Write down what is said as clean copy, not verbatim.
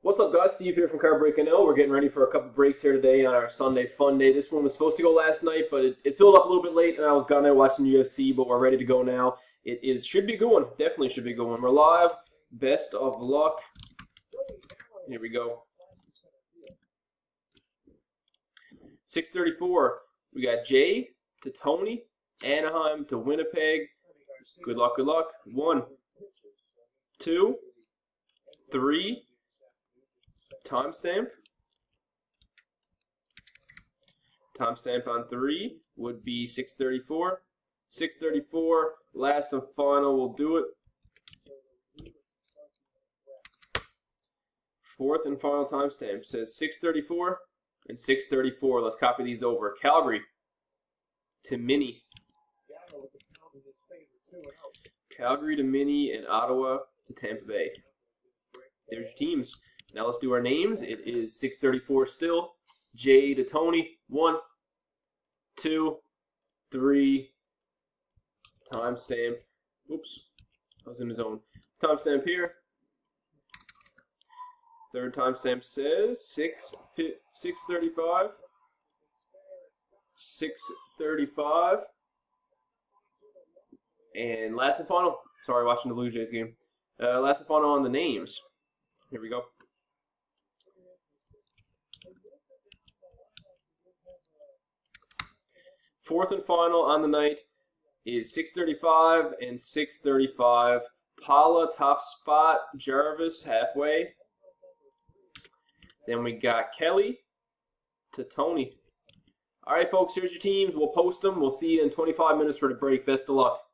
What's up, guys? Steve here from Card Break NL. We're getting ready for a couple breaks here today on our Sunday Fun Day. This one was supposed to go last night, but it filled up a little bit late, and I was gone there watching UFC, but we're ready to go now. Should be a good one. Definitely should be a good one. We're live. Best of luck. Here we go. 634. We got Jay to Tony, Anaheim to Winnipeg. Good luck, good luck. 1, 2, 3. Timestamp. Timestamp on 3 would be 634. 634, last and final will do it. Fourth and final timestamp says 634 and 634. Let's copy these over. Calgary to Mini. Calgary to Mini and Ottawa to Tampa Bay. There's your teams. Now let's do our names. It is 634 still. J to Tony. 1, 2, 3. Timestamp. Oops. I was in the zone. Timestamp here. Third timestamp says 635. 635. And last and final. Sorry, watching the Blue Jays game. Last and final on the names. Here we go. Fourth and final on the night is 635 and 635. Paula, top spot. Jarvis, halfway. Then we got Kelly to Tony. All right, folks, here's your teams. We'll post them. We'll see you in 25 minutes for the break. Best of luck.